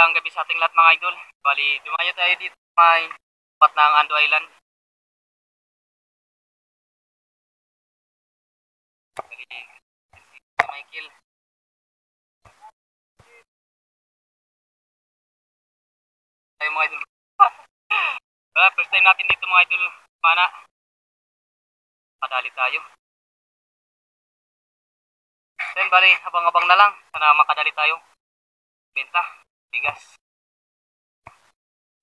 Magandang gabi sa ating lahat mga idol. Bali, dumayo tayo dito sa may spot ng Ando Island. Bali, si Michael. Tayo mga idol. First time natin dito mga idol. Mana, madali tayo. Then bali, abang-abang na lang. Sana makadali tayo. Benta, bigas.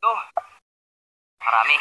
Go. Marami.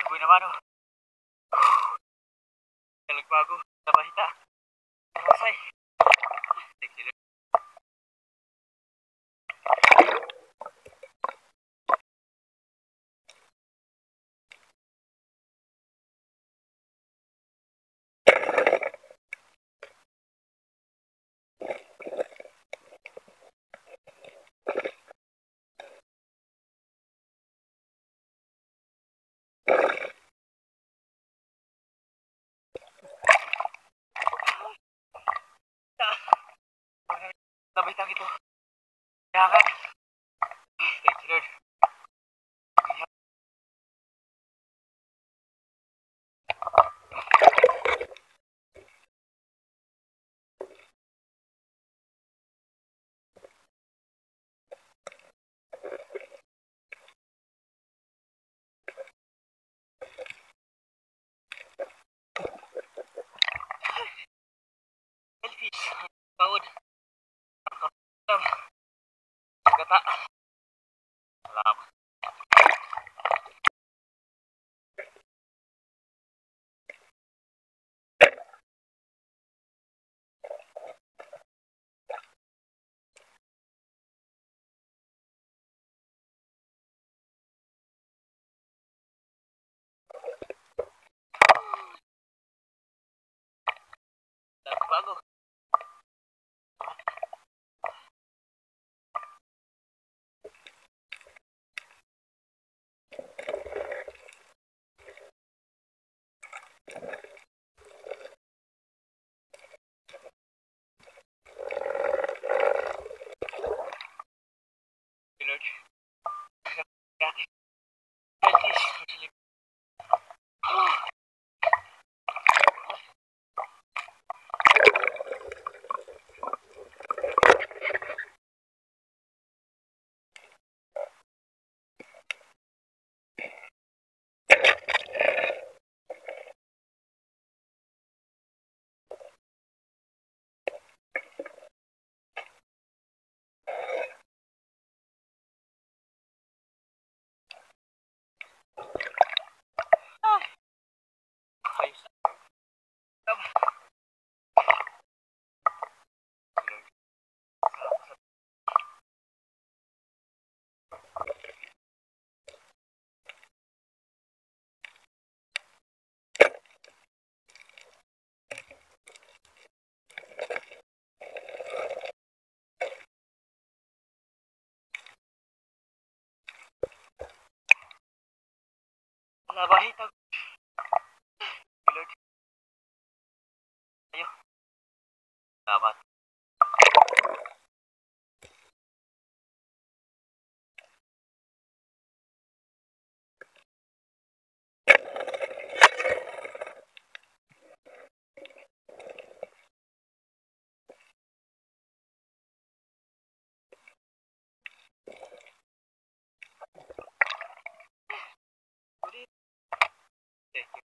Sabi naman oh. Nagbago. Nabahita. Masay. Thank you. Nabahita gitu. Jangan. Thank you Lord. Selfish. Paud. Gata. Salamat. Bago. Lord. Grabe. Selfish. Ayos. Nabahita. Lord. Ayo. Salamat. Thank you.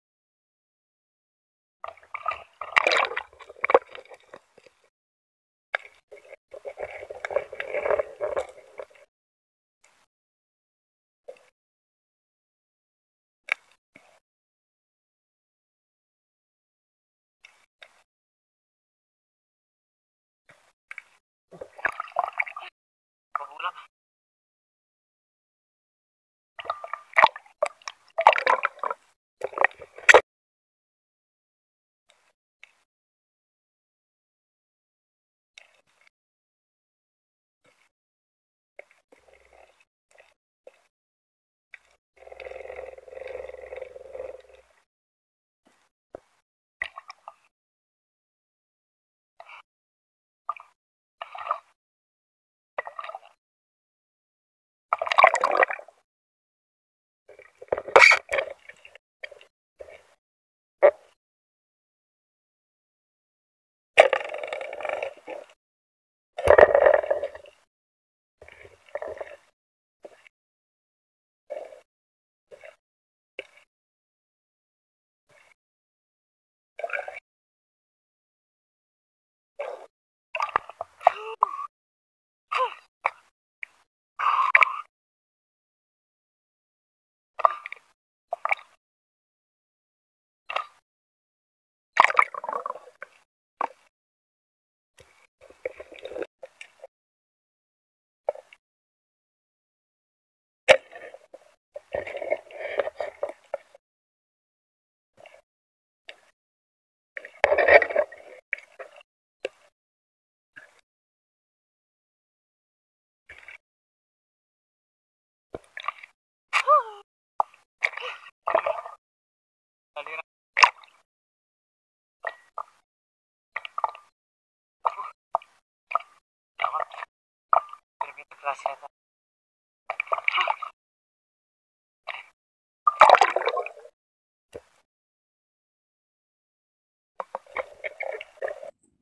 klase na to.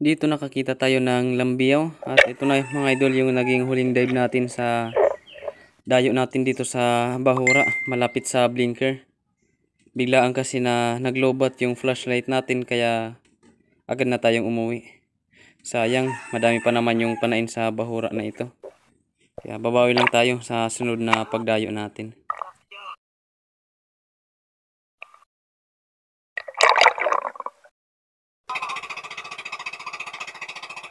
Dito nakakita tayo ng lambiyaw at ito na mga idol yung naging huling dive natin sa dayo natin dito sa Bahura malapit sa blinker. Biglaan kasi na naglobat yung flashlight natin kaya agad na tayong umuwi. Sayang, madami pa naman yung panain sa Bahura na ito. Kaya babawi lang tayo sa sunod na pagdayo natin.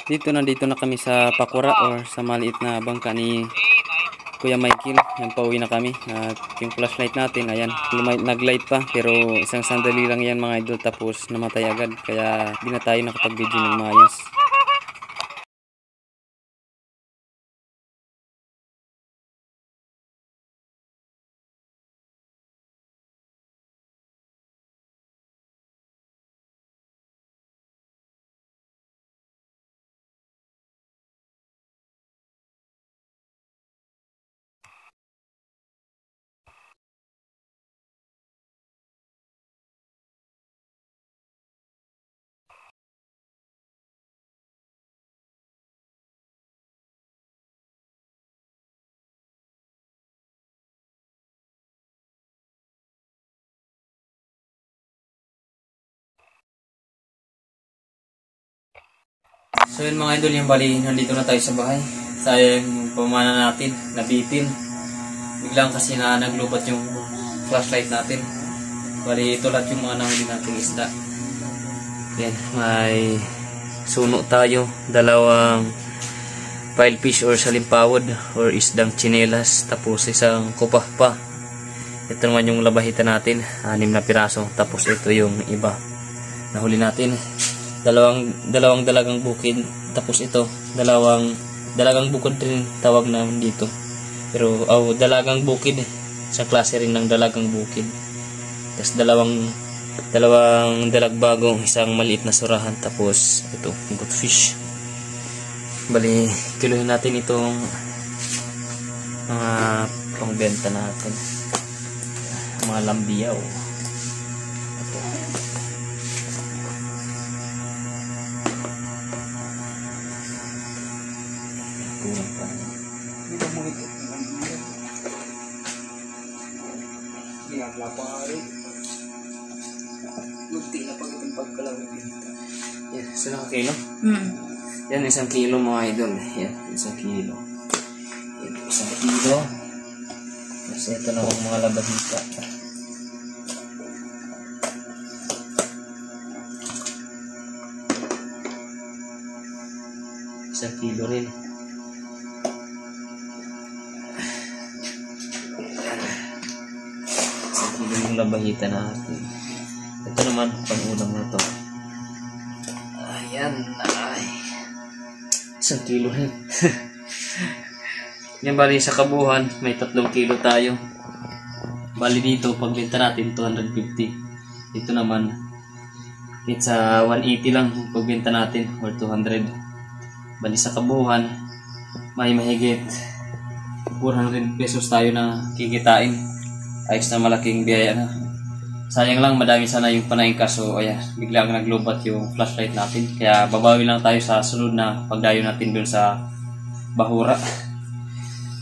Dito na kami sa Pakura or sa maliit na bangka ni Kuya Michael. Yan, pauwi na kami. At yung flashlight natin, ayan, naglight pa. Pero isang sandali lang yan mga idol, tapos namatay agad. Kaya di na tayo nakapag-video ng maayos. So yun mga idol, yung bali, nandito na tayo sa bahay. Sayang pamana natin, nabitin. Biglang kasi na naglubat yung flashlight natin. Bali, ito lahat yung mga nahuli nating isda. Yan, may suno tayo. Dalawang filefish or salimpawod or isdang tsinelas. Tapos isang kupah pa. Ito naman yung labahita natin, 6 na piraso. Tapos ito yung iba nahuli natin. Dalawang dalagang bukid, tapos ito dalagang bukid rin tawag namin dito, pero dalagang bukid sa klase rin ng dalagang bukid. Tapos dalawang dalagbago, isang maliit na surahan, tapos ito goldfish. Bali kiluhin natin itong mga pangbenta natin, mga lambiyaw. Yan, isa na kilo? Yan, 1 kilo mga idol. Yan, 1 kilo. Yan, 1 kilo. Tapos ito na mga labahita. Isang kilo rin. Yung labahita natin. Ito naman pang-ulam na to. Ayan, ay 1 kilo rin. Yan, bali sa kabuhan may 3 kilo tayo. Bali dito pagbenta natin 250. Ito naman it's 180 lang pagbenta natin or 200. Bali sa kabuhan may mahigit 400 pesos tayo na kikitain. Ayos na, malaking biyaya na. Sayang lang, madami sana yung panaing, kaso ayan, biglang naglobat yung flashlight natin. Kaya babawi lang tayo sa sunod na pagdayo natin dun sa Bahura.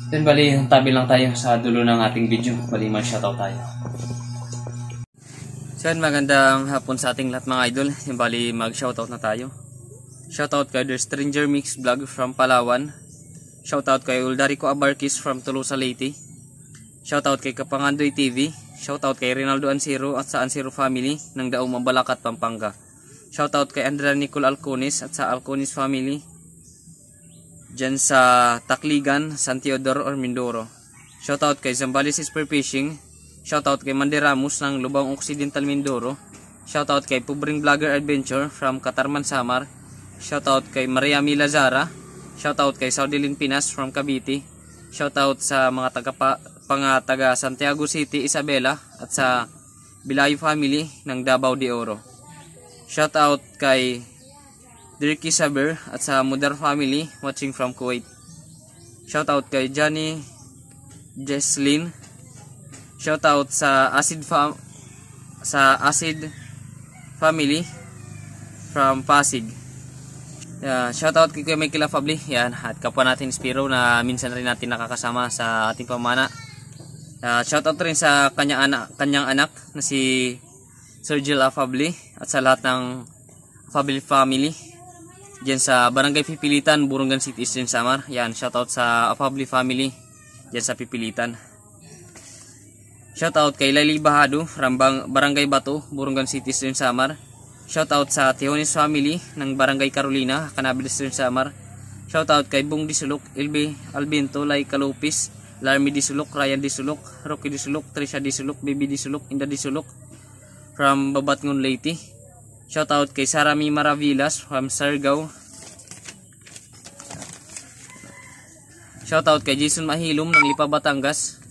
Then bali, tabi lang tayo sa dulo ng ating video. Bali, mag-shoutout tayo. So yan, magandang hapon sa ating lahat mga idol. Yung bali, mag-shoutout na tayo. Shoutout kay The Stranger Mix Vlog from Palawan. Shoutout kay Uldarico Abarkis from Tolosa Leyte. Shoutout kay Kapangandoy TV. Shoutout kay Rinaldo Ansiro at sa Ansiro family ng Daong Mabalacat, Pampanga. Shoutout kay Andrea Nicole Alconis at sa Alconis family dyan sa Tacligan, San Teodoro or Mindoro. Shoutout kay Zambales Spearfishing. Shoutout kay Mandy Ramos ng Lubang Occidental, Mindoro. Shoutout kay Pubring Vlogger Adventure from Katarman, Samar. Shoutout kay Maria Mila Zara. Shoutout kay Saudilin Pinas from Cavite. Shoutout sa mga taga Santiago City, Isabela at sa Bilayo family ng Davao de Oro. Shoutout kay Dirky Saber at sa Mudar family watching from Kuwait. Shoutout kay Johnny Jesslyn. Shoutout sa Acid Family from Pasig. Shoutout kay Michael Afabli. Yan, at kapwa natin Spiro na minsan rin natin nakakasama sa ating pamana. Shoutout rin sa kanyang anak na si Sergio Afabli at sa lahat ng Afabli family diyan sa Barangay Pipilitan, Burungan City, Eastern Samar. Yan, shoutout sa Afabli family diyan sa Pipilitan. Shoutout kay Laili Bahado from Barangay Bato, Burungan City, Eastern Samar. Shoutout sa Tiones family ng Barangay Carolina, Canabil, Eastern Samar. Shoutout kay Bung Disulok, Ilbe Albinto, Lai Kalupis, Larmy Disulok, Ryan Disulok, Rocky Disulok, Trisha Disulok, Bibi Disulok, Inda Disulok from Babatngon, Leyte. Shoutout kay Sarami Maravillas from Sargao. Shoutout kay Jason Mahilom ng Lipa, Batangas.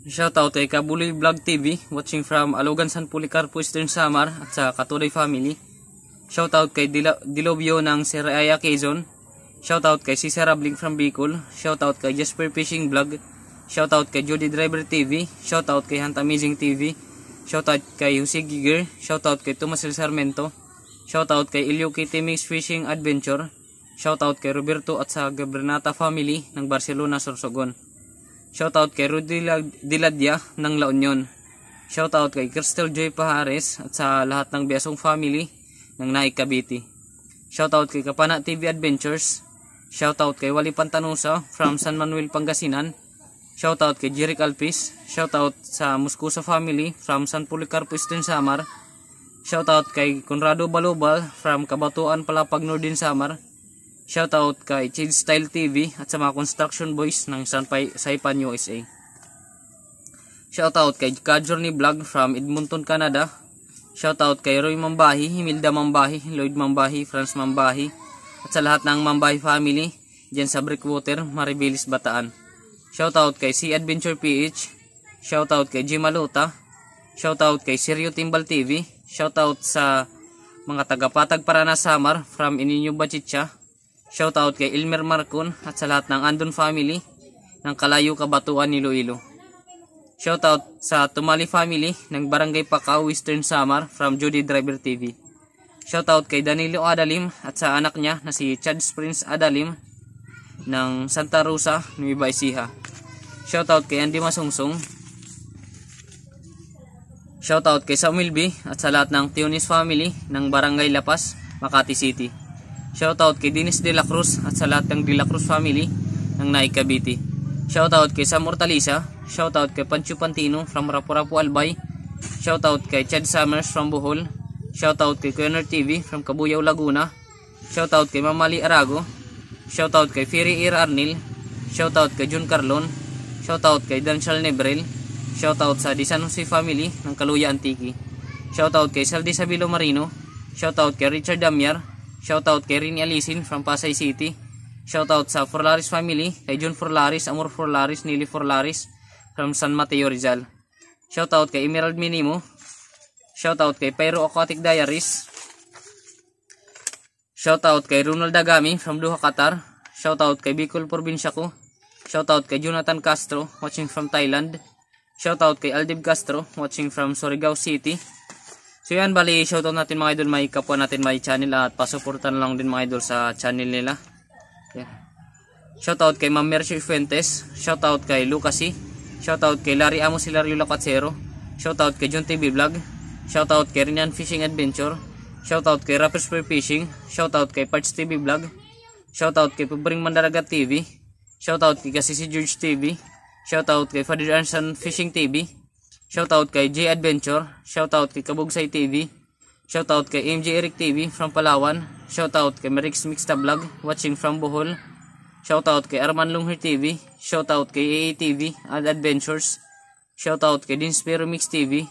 Shoutout kay Kabuloy Vlog TV watching from Alogan, San Policarpo, Eastern Samar at sa Katuday family. Shoutout kay Dilobio ng Seraya, Quezon. Shoutout kay Cesar Abling from Bicol. Shoutout kay Jasper Fishing Vlog. Shoutout kay Jody Driver TV. Shoutout kay Hunt Amazing TV. Shoutout kay Jose Giger. Shoutout kay Tomas El Sarmento. Shoutout kay Ilyo Kitty Mix Fishing Adventure. Shoutout kay Roberto at sa Gabernata family ng Barcelona, Sorsogon. Shoutout kay Rudy Diladia ng La Union. Shoutout kay Crystal Joy Pahares at sa lahat ng Biasong family ng Naik, Cavite. Shoutout kay Kapana TV Adventures. Shoutout kay Wali Pantanusa from San Manuel, Pangasinan. Shoutout kay Jeric Alpis. Shoutout sa Muscusa family from San Policarpo, Eastern Samar. Shoutout kay Conrado Balobal from Kabatuan, Palapag, Northern Samar. Shoutout kay Chill Style TV at sa mga construction boys ng Saipan, USA. Shoutout kay Kajorni Vlog from Edmonton, Canada. Shoutout kay Roy Mambahi, Himilda Mambahi, Lloyd Mambahi, Franz Mambahi at sa lahat ng Mambahi family dyan sa Breakwater, Maribelis, Bataan. Shoutout kay Sea Adventure PH. Shoutout kay Jim Malota. Shoutout kay Seryo Timbal TV. Shoutout sa mga taga-Patag, Paraná, Samar from Ininyo, Bachicha. Shoutout kay Elmer Marcon at sa lahat ng Andon family ng Kalayo, Kabatuan, Iloilo. Shoutout sa Tumali family ng Barangay Pacao, Western Samar from Jody Driver TV. Shoutout kay Danilo Adalim at sa anak niya na si Chad Prince Adalim ng Santa Rosa, Nueva Ecija. Shoutout kay Andy Masungsong. Shoutout kay Samuel B at sa lahat ng Tiones family ng Barangay Lapas, Makati City. Shoutout kay Dennis De La Cruz at sa lahat ng De La Cruz family ng Naik, Cavite. Shoutout kay Sam Hortalisa. Shoutout kay Pancho Pantino from Rapu-Rapu, Albay. Shoutout kay Chad Summers from Bohol. Shoutout kay Corner TV from Cabuyao, Laguna. Shoutout kay Mamali Arago. Shoutout kay Ferry Ear Arnil. Shoutout kay Jun Carlon. Shoutout kay Danshal Nebrel. Shoutout sa Di San Jose family ng Kaluya, Antique. Shoutout kay Saldi Sabilo Marino. Shoutout kay Richard Damiar. Shoutout kay Rini Alisin from Pasay City. Shoutout sa Forlaris family kay John Forlaris, Amor Forlaris, Nili Forlaris from San Mateo, Rizal. Shoutout kay Emerald Minimo. Shoutout kay Pyro Aquatic Diaries. Shoutout kay Ronald Dagami from Doha, Qatar. Shoutout kay Bicol Provincia ko. Shoutout kay Jonathan Castro watching from Thailand. Shoutout kay Aldib Castro watching from Surigao City. So yan, bali shoutout natin mga idol, may kapwa natin may channel at pasuportan lang din mga idol sa channel nila. Yeah. Shoutout kay Ma'am Mercy Fuentes. Shoutout kay Lucasi. Shoutout kay Larry Amos Hilario Lacatsero. Shoutout kay John TV Vlog. Shoutout kay Rinian Fishing Adventure. Shoutout kay Rappers for Fishing. Shoutout kay Parts TV Vlog. Shoutout kay Pabring Mandaragat TV. Shoutout kay Kasisi George TV. Shoutout kay Father Arson Fishing TV. Shoutout kay J Adventure. Shoutout kay Kabugsay TV. Shoutout kay MJ Eric TV from Palawan. Shoutout kay Marix Mixta Vlog watching from Bohol. Shoutout kay Arman Lunghir TV. Shoutout kay AA TV and Adventures. Shoutout kay Dinspero Mix TV.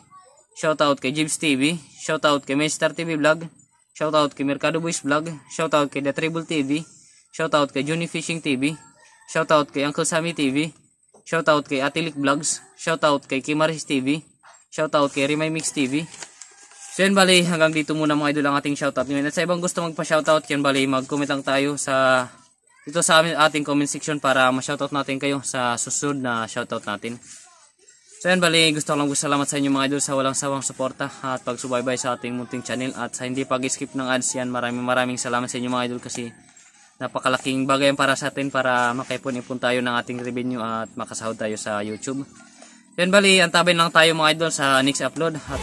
Shoutout kay Jibs TV. Shoutout kay Maystar TV Vlog. Shoutout kay Mercado Boys Vlog. Shoutout kay The Tribal TV. Shoutout kay Johnny Fishing TV. Shoutout kay Uncle Sammy TV. Shoutout kay Atilik Vlogs. Shoutout kay Kimaris TV. Shoutout kay Rimay Mix TV. So yan bali, hanggang dito muna mga idol ang ating shoutout ngayon. At sa ibang gusto magpa-shoutout, yan bali, mag-comment lang tayo sa dito sa ating comment section para ma-shoutout natin kayo sa susunod na shoutout natin. So yan, bali gusto ko lang salamat sa inyo mga idol sa walang sawang suporta at pagsubaybay sa ating munting channel at sa hindi pag-skip ng ads yan. Maraming salamat sa inyo mga idol kasi napakalaking bagay yan para sa atin para makaipon-ipon tayo ng ating revenue at makasahod tayo sa YouTube. Yan, bali antabayin lang tayo mga idol sa next upload at